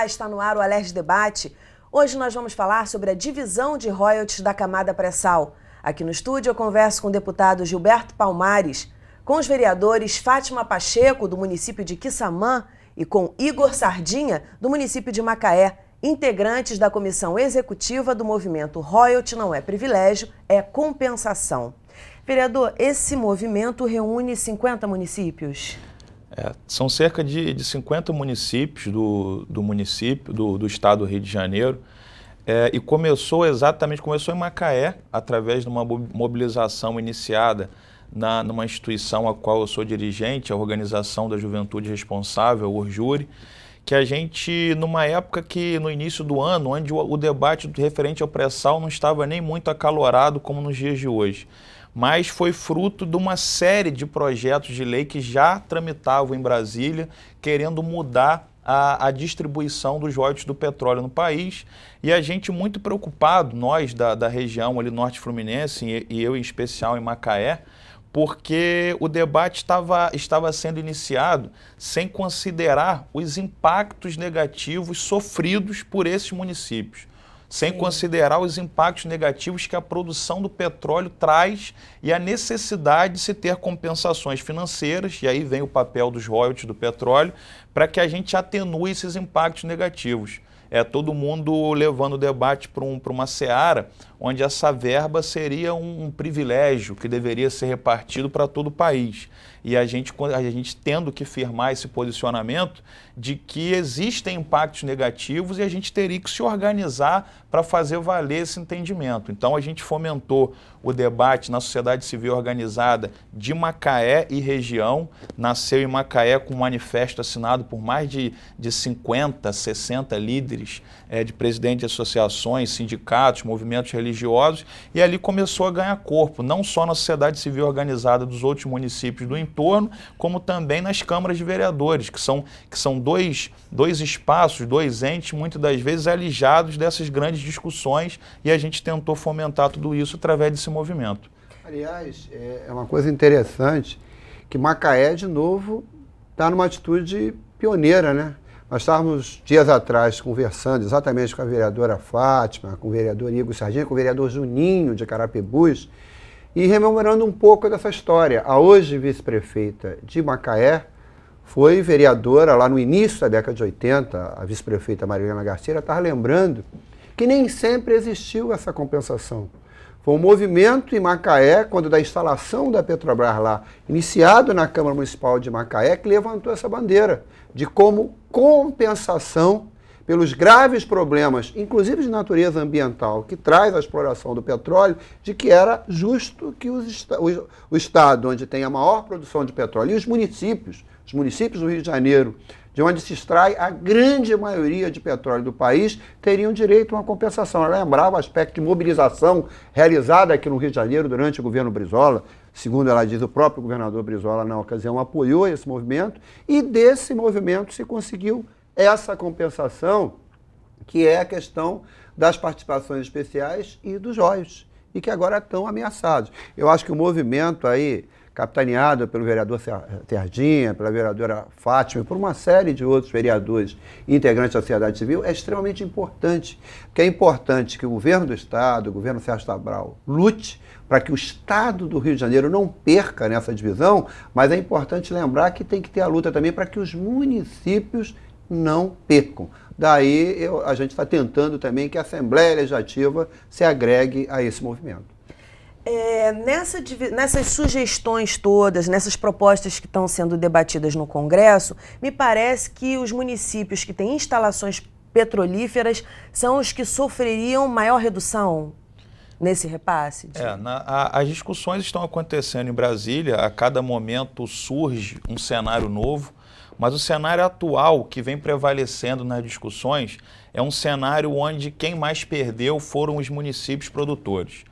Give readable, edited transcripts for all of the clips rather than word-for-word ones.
Olá, está no ar o Alerj Debate. Hoje nós vamos falar sobre a divisão de royalties da camada pré-sal. Aqui no estúdio eu converso com o deputado Gilberto Palmares, com os vereadores Fátima Pacheco, do município de Quissamã, e com Igor Sardinha, do município de Macaé, integrantes da comissão executiva do movimento Royalty Não é Privilégio, é Compensação. Vereador, esse movimento reúne 50 municípios? São cerca de 50 municípios do estado do Rio de Janeiro, e começou em Macaé, através de uma mobilização iniciada numa instituição a qual eu sou dirigente, a Organização da Juventude Responsável, a Urjure, que a gente, numa época que, no início do ano, onde o debate referente ao pré-sal não estava nem muito acalorado como nos dias de hoje, mas foi fruto de uma série de projetos de lei que já tramitavam em Brasília, querendo mudar a distribuição dos royalties do petróleo no país. E a gente muito preocupado, nós da região ali norte fluminense, e eu em especial em Macaé, porque o debate estava sendo iniciado sem considerar os impactos negativos sofridos por esses municípios. Sem considerar os impactos negativos que a produção do petróleo traz e a necessidade de se ter compensações financeiras, e aí vem o papel dos royalties do petróleo, para que a gente atenue esses impactos negativos. Todo mundo levando o debate para uma seara onde essa verba seria um privilégio que deveria ser repartido para todo o país. E a gente tendo que firmar esse posicionamento de que existem impactos negativos e a gente teria que se organizar para fazer valer esse entendimento. Então a gente fomentou o debate na sociedade civil organizada de Macaé e região, nasceu em Macaé com um manifesto assinado por mais de 50, 60 líderes de presidentes de associações, sindicatos, movimentos religiosos, e ali começou a ganhar corpo, não só na sociedade civil organizada dos outros municípios do entorno, como também nas câmaras de vereadores, que são dois espaços, dois entes, muitas das vezes alijados dessas grandes discussões, e a gente tentou fomentar tudo isso através desse movimento. Aliás, é uma coisa interessante que Macaé, de novo, está numa atitude pioneira, né? Nós estávamos dias atrás conversando exatamente com a vereadora Fátima, com o vereador Igor Sardinha, com o vereador Juninho de Carapebus, e rememorando um pouco dessa história. A hoje vice-prefeita de Macaé foi vereadora lá no início da década de 80, a vice-prefeita Marilena Garcia estava lembrando que nem sempre existiu essa compensação. Foi um movimento em Macaé, quando da instalação da Petrobras lá, iniciado na Câmara Municipal de Macaé, que levantou essa bandeira de como compensação pelos graves problemas, inclusive de natureza ambiental, que traz a exploração do petróleo, de que era justo que o estado onde tem a maior produção de petróleo e os municípios do Rio de Janeiro, de onde se extrai a grande maioria de petróleo do país, teriam direito a uma compensação. Ela lembrava o aspecto de mobilização realizada aqui no Rio de Janeiro durante o governo Brizola. Segundo ela diz, o próprio governador Brizola, na ocasião, apoiou esse movimento, e desse movimento se conseguiu essa compensação, que é a questão das participações especiais e dos royalties, e que agora estão ameaçados. Eu acho que o movimento aí, capitaneado pelo vereador Sardinha, pela vereadora Fátima e por uma série de outros vereadores integrantes da sociedade civil, é extremamente importante. Porque é importante que o governo do estado, o governo Sérgio Cabral, lute para que o estado do Rio de Janeiro não perca nessa divisão, mas é importante lembrar que tem que ter a luta também para que os municípios não percam. Daí a gente está tentando também que a Assembleia Legislativa se agregue a esse movimento. Nessas sugestões todas, nessas propostas que estão sendo debatidas no Congresso, me parece que os municípios que têm instalações petrolíferas são os que sofreriam maior redução nesse repasse? As discussões estão acontecendo em Brasília, a cada momento surge um cenário novo, mas o cenário atual que vem prevalecendo nas discussões é um cenário onde quem mais perdeu foram os municípios produtores.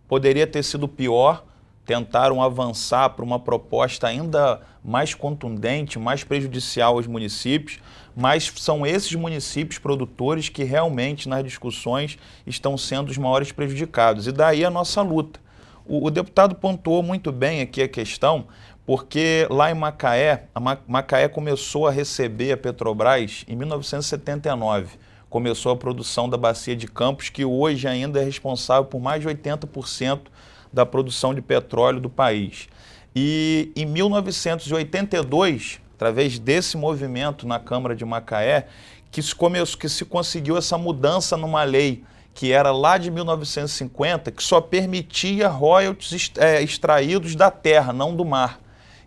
Poderia ter sido pior, tentaram avançar para uma proposta ainda mais contundente, mais prejudicial aos municípios, mas são esses municípios produtores que realmente nas discussões estão sendo os maiores prejudicados. E daí a nossa luta. O deputado pontuou muito bem aqui a questão, porque lá em Macaé, Macaé começou a receber a Petrobras em 1979. Começou a produção da Bacia de Campos, que hoje ainda é responsável por mais de 80% da produção de petróleo do país. E em 1982, através desse movimento na Câmara de Macaé, que se conseguiu essa mudança numa lei que era lá de 1950, que só permitia royalties extraídos da terra, não do mar.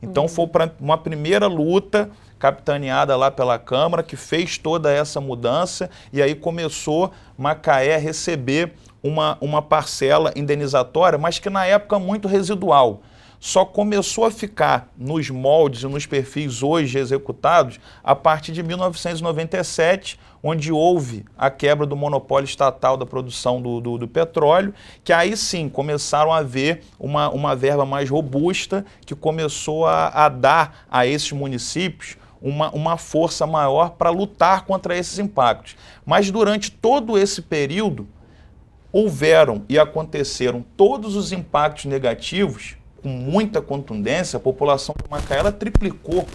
Então foi uma primeira luta capitaneada lá pela Câmara, que fez toda essa mudança, e aí começou Macaé a receber uma parcela indenizatória, mas que na época muito residual. Só começou a ficar nos moldes e nos perfis hoje executados a partir de 1997, onde houve a quebra do monopólio estatal da produção do petróleo, que aí sim começaram a haver uma verba mais robusta, que começou a dar a esses municípios uma força maior para lutar contra esses impactos. Mas durante todo esse período, houveram e aconteceram todos os impactos negativos com muita contundência. A população de Macaé ela triplicou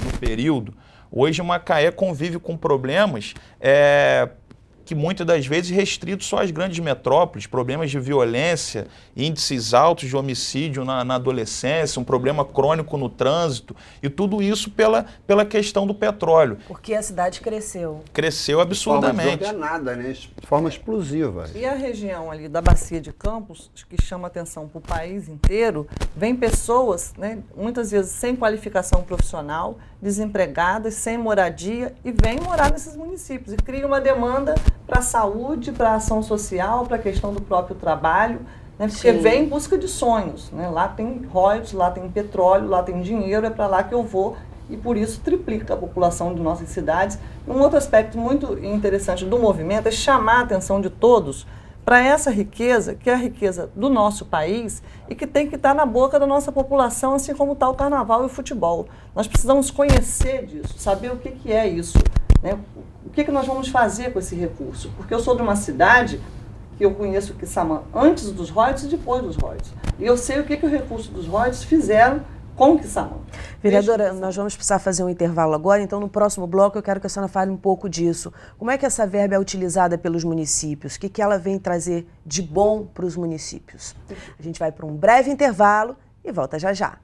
no período. Hoje Macaé convive com problemas que muitas das vezes restritos só às grandes metrópoles, problemas de violência, índices altos de homicídio na adolescência, um problema crônico no trânsito, e tudo isso pela questão do petróleo. Porque a cidade cresceu. Cresceu absurdamente. De forma desordenada, né? De forma explosiva. E a região ali da Bacia de Campos, que chama atenção para o país inteiro, vem pessoas, né, muitas vezes sem qualificação profissional, desempregadas, sem moradia, e vêm morar nesses municípios e cria uma demanda para a saúde, para a ação social, para a questão do próprio trabalho, né, porque vem em busca de sonhos. Né? Lá tem royalties, lá tem petróleo, lá tem dinheiro, é para lá que eu vou, e por isso triplica a população de nossas cidades. Um outro aspecto muito interessante do movimento é chamar a atenção de todos para essa riqueza, que é a riqueza do nosso país e que tem que estar na boca da nossa população, assim como está o carnaval e o futebol. Nós precisamos conhecer disso, saber o que é isso, né? O que nós vamos fazer com esse recurso. Porque eu sou de uma cidade que eu conheço Quissamã antes dos royalties e depois dos royalties. E eu sei o que o recurso dos royalties fizeram com Quissamã. Vereadora, nós vamos precisar fazer um intervalo agora, então no próximo bloco eu quero que a senhora fale um pouco disso. Como é que essa verba é utilizada pelos municípios? O que ela vem trazer de bom para os municípios? A gente vai para um breve intervalo e volta já já.